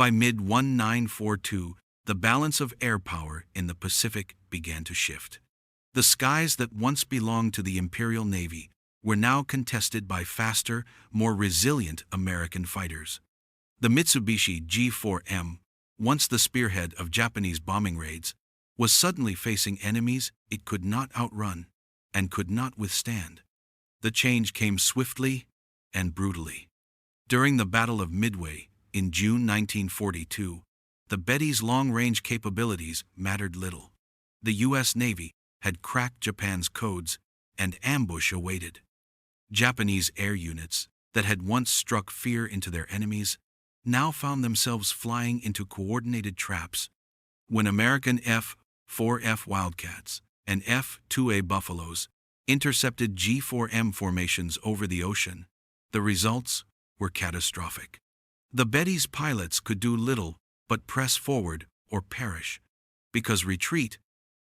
By mid-1942, the balance of air power in the Pacific began to shift. The skies that once belonged to the Imperial Navy were now contested by faster, more resilient American fighters. The Mitsubishi G4M, once the spearhead of Japanese bombing raids, was suddenly facing enemies it could not outrun and could not withstand. The change came swiftly and brutally. During the Battle of Midway in June 1942, the Betty's long-range capabilities mattered little. The U.S. Navy had cracked Japan's codes, and ambush awaited. Japanese air units that had once struck fear into their enemies now found themselves flying into coordinated traps. When American F-4F Wildcats and F-2A Buffaloes intercepted G4M formations over the ocean, the results were catastrophic. The Betty's pilots could do little but press forward or perish, because retreat,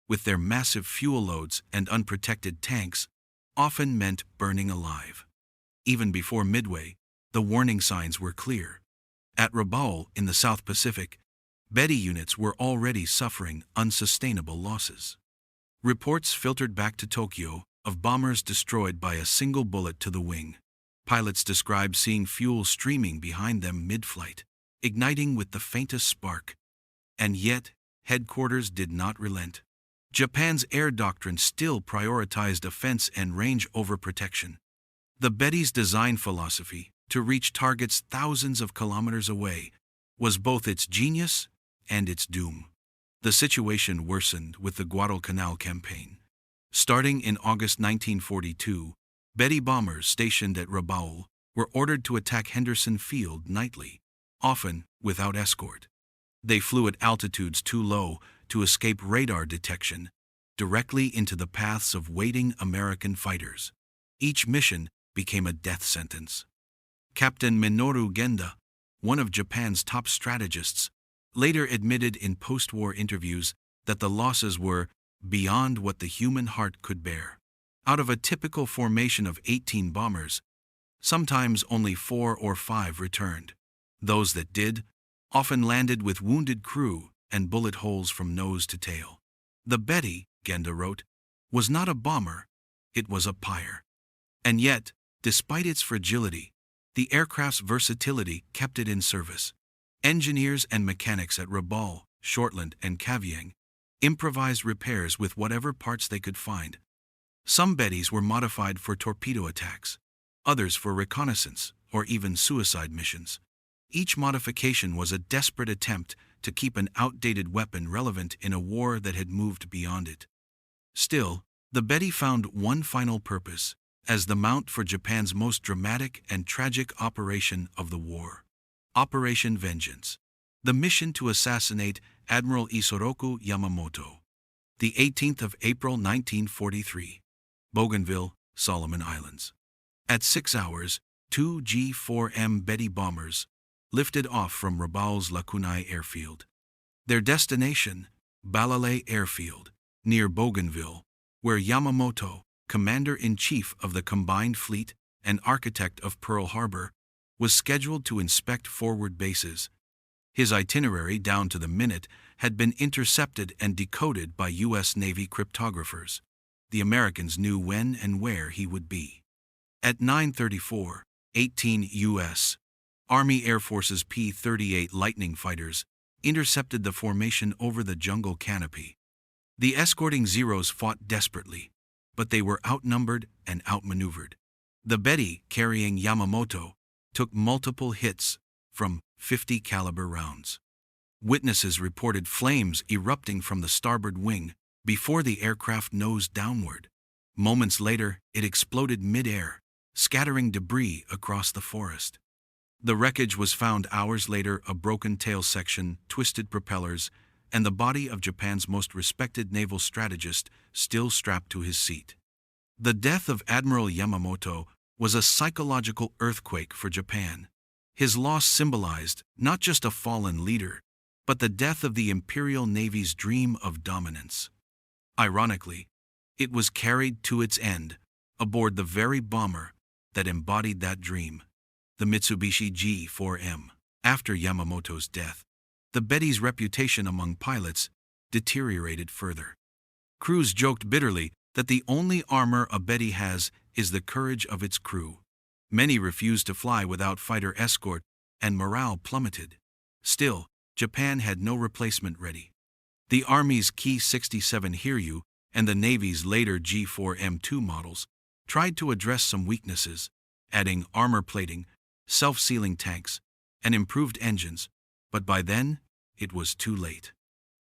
with their massive fuel loads and unprotected tanks, often meant burning alive. Even before Midway, the warning signs were clear. At Rabaul in the South Pacific, Betty units were already suffering unsustainable losses. Reports filtered back to Tokyo of bombers destroyed by a single bullet to the wing. Pilots described seeing fuel streaming behind them mid-flight, igniting with the faintest spark. And yet, headquarters did not relent. Japan's air doctrine still prioritized offense and range over protection. The Betty's design philosophy, to reach targets thousands of kilometers away, was both its genius and its doom. The situation worsened with the Guadalcanal campaign. Starting in August 1942, Betty bombers stationed at Rabaul were ordered to attack Henderson Field nightly, often without escort. They flew at altitudes too low to escape radar detection, directly into the paths of waiting American fighters. Each mission became a death sentence. Captain Minoru Genda, one of Japan's top strategists, later admitted in post-war interviews that the losses were beyond what the human heart could bear. Out of a typical formation of 18 bombers, sometimes only 4 or 5 returned. Those that did often landed with wounded crew and bullet holes from nose to tail. The Betty, Genda wrote, was not a bomber, it was a pyre. And yet, despite its fragility, the aircraft's versatility kept it in service. Engineers and mechanics at Rabaul, Shortland, and Kavieng improvised repairs with whatever parts they could find. Some Bettys were modified for torpedo attacks, others for reconnaissance or even suicide missions. Each modification was a desperate attempt to keep an outdated weapon relevant in a war that had moved beyond it. Still, the Betty found one final purpose as the mount for Japan's most dramatic and tragic operation of the war. Operation Vengeance. The mission to assassinate Admiral Isoroku Yamamoto. The 18th of April 1943. Bougainville, Solomon Islands. At 6 hours, 2 G4M Betty bombers lifted off from Rabaul's Lakunai airfield. Their destination, Balale Airfield, near Bougainville, where Yamamoto, Commander-in-Chief of the Combined Fleet and architect of Pearl Harbor, was scheduled to inspect forward bases. His itinerary down to the minute had been intercepted and decoded by U.S. Navy cryptographers. The Americans knew when and where he would be. At 9:34, 18 U.S. Army Air Force's P-38 Lightning fighters intercepted the formation over the jungle canopy. The escorting Zeros fought desperately, but they were outnumbered and outmaneuvered. The Betty, carrying Yamamoto, took multiple hits from .50 caliber rounds. Witnesses reported flames erupting from the starboard wing before the aircraft nosed downward. Moments later, it exploded mid-air, scattering debris across the forest. The wreckage was found hours later, a broken tail section, twisted propellers, and the body of Japan's most respected naval strategist still strapped to his seat. The death of Admiral Yamamoto was a psychological earthquake for Japan. His loss symbolized not just a fallen leader, but the death of the Imperial Navy's dream of dominance. Ironically, it was carried to its end aboard the very bomber that embodied that dream, the Mitsubishi G4M. After Yamamoto's death, the Betty's reputation among pilots deteriorated further. Crews joked bitterly that the only armor a Betty has is the courage of its crew. Many refused to fly without fighter escort, and morale plummeted. Still, Japan had no replacement ready. The Army's Ki-67 Hiryu and the Navy's later G4M2 models tried to address some weaknesses, adding armor plating, self-sealing tanks, and improved engines, but by then, it was too late.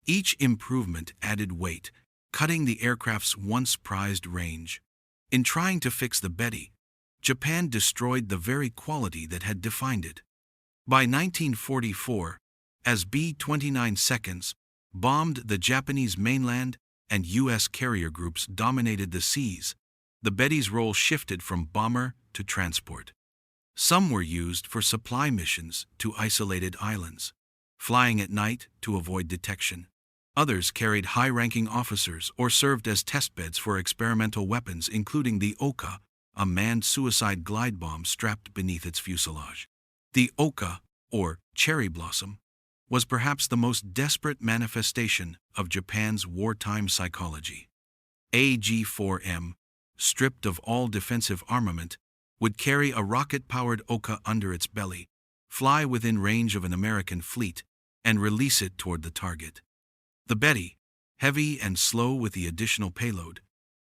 Each improvement added weight, cutting the aircraft's once prized range. In trying to fix the Betty, Japan destroyed the very quality that had defined it. By 1944, as B-29 seconds bombed the Japanese mainland and U.S. carrier groups dominated the seas, the Betty's role shifted from bomber to transport. Some were used for supply missions to isolated islands, flying at night to avoid detection. Others carried high-ranking officers or served as testbeds for experimental weapons, including the Oka, a manned suicide glide bomb strapped beneath its fuselage. The Oka, or cherry blossom, was perhaps the most desperate manifestation of Japan's wartime psychology. A G4M, stripped of all defensive armament, would carry a rocket-powered Oka under its belly, fly within range of an American fleet, and release it toward the target. The Betty, heavy and slow with the additional payload,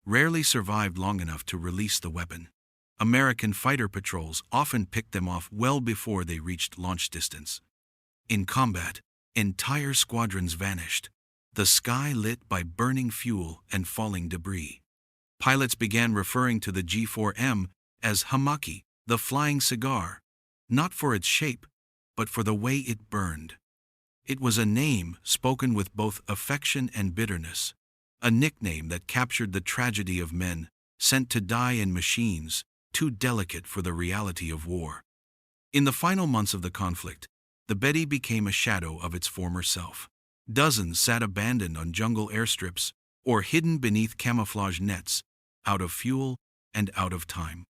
rarely survived long enough to release the weapon. American fighter patrols often picked them off well before they reached launch distance. In combat, entire squadrons vanished, the sky lit by burning fuel and falling debris. Pilots began referring to the G4M as Hamaki, the flying cigar, not for its shape, but for the way it burned. It was a name spoken with both affection and bitterness, a nickname that captured the tragedy of men sent to die in machines too delicate for the reality of war. In the final months of the conflict, the Betty became a shadow of its former self. Dozens sat abandoned on jungle airstrips or hidden beneath camouflage nets, out of fuel and out of time.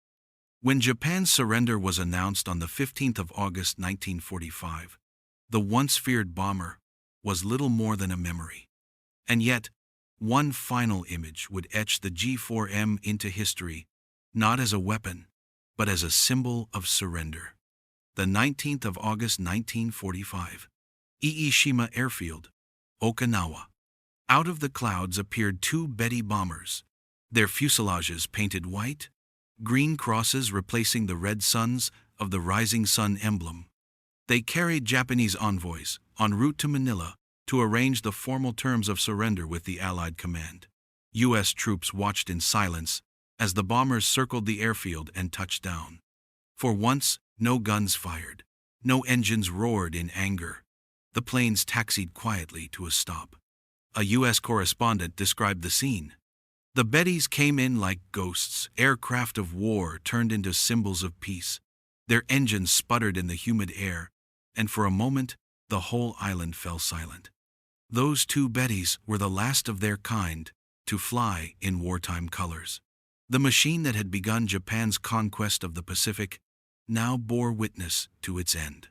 When Japan's surrender was announced on the 15th of August 1945, the once feared bomber was little more than a memory. And yet, one final image would etch the G4M into history, not as a weapon, but as a symbol of surrender. The 19th of August 1945, Iishima Airfield, Okinawa. Out of the clouds appeared two Betty bombers, their fuselages painted white, green crosses replacing the red suns of the rising sun emblem. They carried Japanese envoys en route to Manila to arrange the formal terms of surrender with the Allied command. U.S. troops watched in silence as the bombers circled the airfield and touched down. For once, no guns fired, no engines roared in anger. The planes taxied quietly to a stop. A U.S. correspondent described the scene. The Bettys came in like ghosts, aircraft of war turned into symbols of peace. Their engines sputtered in the humid air, and for a moment, the whole island fell silent. Those two Bettys were the last of their kind to fly in wartime colors. The machine that had begun Japan's conquest of the Pacific now bore witness to its end.